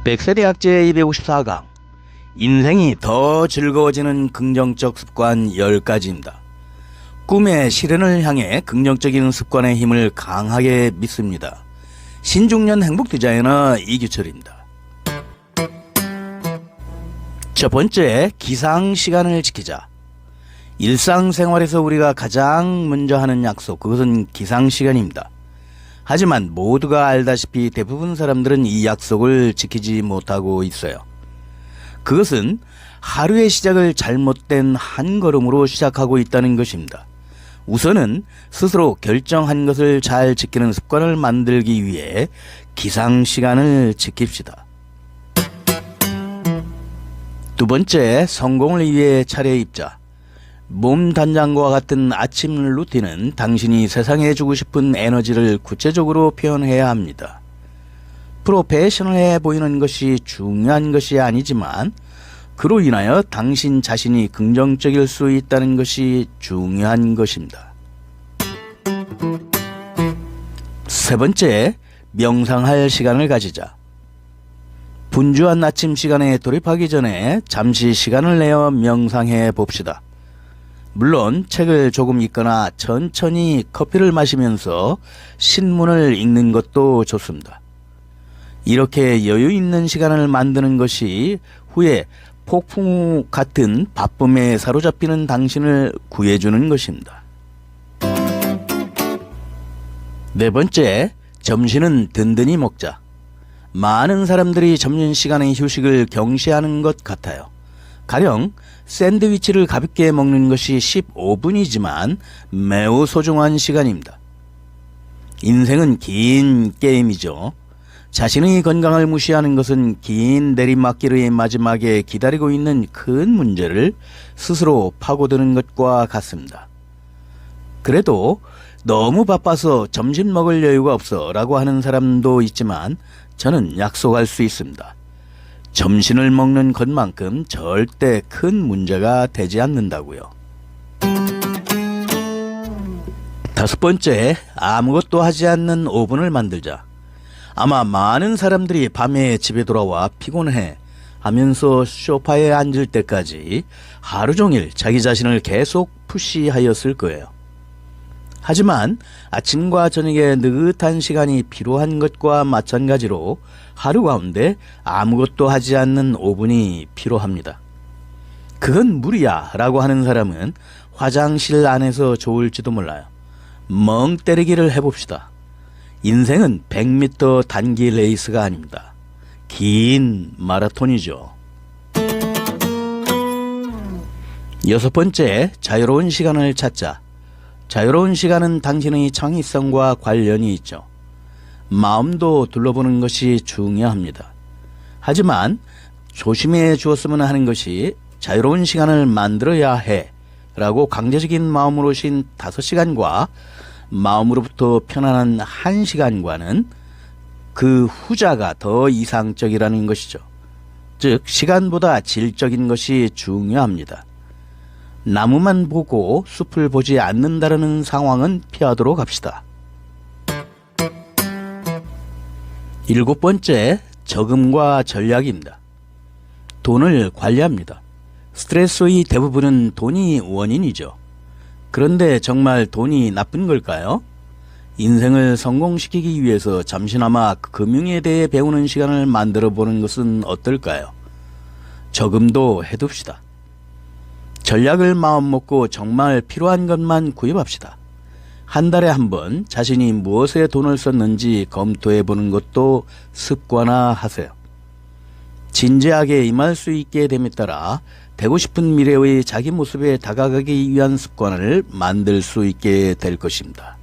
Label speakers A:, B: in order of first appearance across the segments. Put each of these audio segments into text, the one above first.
A: 백세대학제 254강 인생이 더 즐거워지는 긍정적 습관 10가지입니다. 꿈의 실현을 향해 긍정적인 습관의 힘을 강하게 믿습니다. 신중년 행복 디자이너 이규철입니다. 첫 번째, 기상 시간을 지키자. 일상생활에서 우리가 가장 먼저 하는 약속, 그것은 기상 시간입니다. 하지만 모두가 알다시피 대부분 사람들은 이 약속을 지키지 못하고 있어요. 그것은 하루의 시작을 잘못된 한 걸음으로 시작하고 있다는 것입니다. 우선은 스스로 결정한 것을 잘 지키는 습관을 만들기 위해 기상시간을 지킵시다. 두 번째, 성공을 위해 차려입자. 몸 단장과 같은 아침 루틴은 당신이 세상에 주고 싶은 에너지를 구체적으로 표현해야 합니다. 프로페셔널해 보이는 것이 중요한 것이 아니지만 그로 인하여 당신 자신이 긍정적일 수 있다는 것이 중요한 것입니다. 세 번째, 명상할 시간을 가지자. 분주한 아침 시간에 돌입하기 전에 잠시 시간을 내어 명상해 봅시다. 물론 책을 조금 읽거나 천천히 커피를 마시면서 신문을 읽는 것도 좋습니다. 이렇게 여유 있는 시간을 만드는 것이 후에 폭풍우 같은 바쁨에 사로잡히는 당신을 구해주는 것입니다. 네 번째, 점심은 든든히 먹자. 많은 사람들이 점심시간의 휴식을 경시하는 것 같아요. 가령 샌드위치를 가볍게 먹는 것이 15분이지만 매우 소중한 시간입니다. 인생은 긴 게임이죠. 자신의 건강을 무시하는 것은 긴 내리막길의 마지막에 기다리고 있는 큰 문제를 스스로 파고드는 것과 같습니다. 그래도 너무 바빠서 점심 먹을 여유가 없어 라고 하는 사람도 있지만 저는 약속할 수 있습니다. 점심을 먹는 것만큼 절대 큰 문제가 되지 않는다고요. 다섯 번째, 아무것도 하지 않는 5분을 만들자. 아마 많은 사람들이 밤에 집에 돌아와 피곤해 하면서 소파에 앉을 때까지 하루 종일 자기 자신을 계속 푸시하였을 거예요. 하지만 아침과 저녁에 느긋한 시간이 필요한 것과 마찬가지로 하루 가운데 아무것도 하지 않는 5분이 필요합니다. 그건 무리야 라고 하는 사람은 화장실 안에서 좋을지도 몰라요. 멍 때리기를 해봅시다. 인생은 100m 단기 레이스가 아닙니다. 긴 마라톤이죠. 여섯 번째, 자유로운 시간을 찾자. 자유로운 시간은 당신의 창의성과 관련이 있죠. 마음도 둘러보는 것이 중요합니다. 하지만 조심해 주었으면 하는 것이 자유로운 시간을 만들어야 해 라고 강제적인 마음으로 쉰 5시간과 마음으로부터 편안한 1시간과는 그 후자가 더 이상적이라는 것이죠. 즉 시간보다 질적인 것이 중요합니다. 나무만 보고 숲을 보지 않는다는 상황은 피하도록 합시다. 일곱 번째, 저금과 전략입니다. 돈을 관리합니다. 스트레스의 대부분은 돈이 원인이죠. 그런데 정말 돈이 나쁜 걸까요? 인생을 성공시키기 위해서 잠시나마 금융에 대해 배우는 시간을 만들어 보는 것은 어떨까요? 저금도 해둡시다. 전략을 마음먹고 정말 필요한 것만 구입합시다. 한 달에 한 번 자신이 무엇에 돈을 썼는지 검토해 보는 것도 습관화하세요. 진지하게 임할 수 있게 됨에 따라 되고 싶은 미래의 자기 모습에 다가가기 위한 습관을 만들 수 있게 될 것입니다.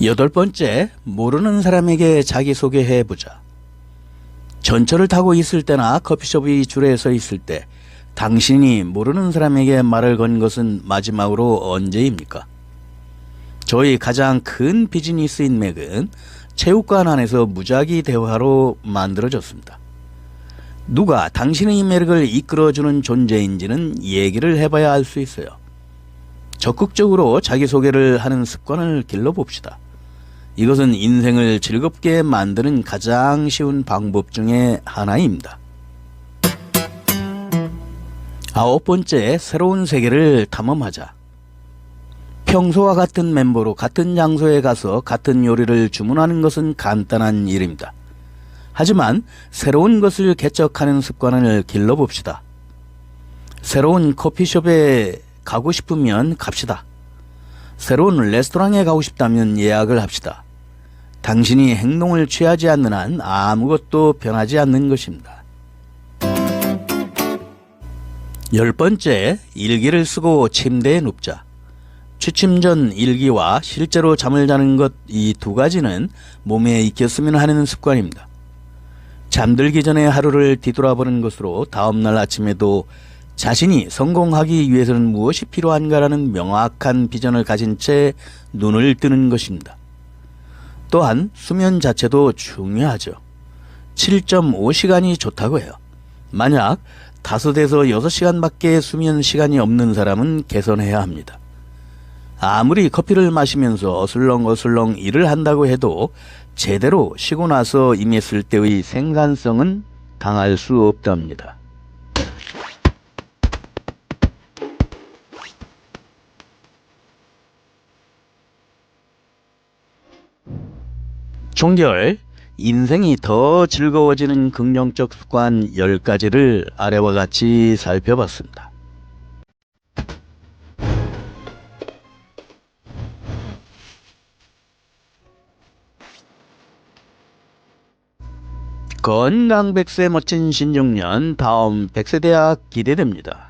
A: 여덟 번째, 모르는 사람에게 자기소개해보자. 전철을 타고 있을 때나 커피숍의 줄에 서 있을 때 당신이 모르는 사람에게 말을 건 것은 마지막으로 언제입니까? 저희 가장 큰 비즈니스 인맥은 체육관 안에서 무작위 대화로 만들어졌습니다. 누가 당신의 매력을 이끌어주는 존재인지는 얘기를 해봐야 알 수 있어요. 적극적으로 자기소개를 하는 습관을 길러봅시다. 이것은 인생을 즐겁게 만드는 가장 쉬운 방법 중에 하나입니다. 9번째, 새로운 세계를 탐험하자. 평소와 같은 멤버로 같은 장소에 가서 같은 요리를 주문하는 것은 간단한 일입니다. 하지만 새로운 것을 개척하는 습관을 길러봅시다. 새로운 커피숍에 가고 싶으면 갑시다. 새로운 레스토랑에 가고 싶다면 예약을 합시다. 당신이 행동을 취하지 않는 한 아무것도 변하지 않는 것입니다. 10번째, 일기를 쓰고 침대에 눕자. 취침 전 일기와 실제로 잠을 자는 것, 이 두 가지는 몸에 익혔으면 하는 습관입니다. 잠들기 전에 하루를 뒤돌아보는 것으로 다음날 아침에도 자신이 성공하기 위해서는 무엇이 필요한가라는 명확한 비전을 가진 채 눈을 뜨는 것입니다. 또한 수면 자체도 중요하죠. 7.5시간이 좋다고 해요. 만약 5에서 6시간밖에 수면 시간이 없는 사람은 개선해야 합니다. 아무리 커피를 마시면서 어슬렁어슬렁 일을 한다고 해도 제대로 쉬고 나서 임했을 때의 생산성은 당할 수 없답니다. 종결, 인생이 더 즐거워지는 긍정적 습관 10가지를 아래와 같이 살펴봤습니다. 건강 100세 멋진 신중년, 다음 100세 대학 기대됩니다.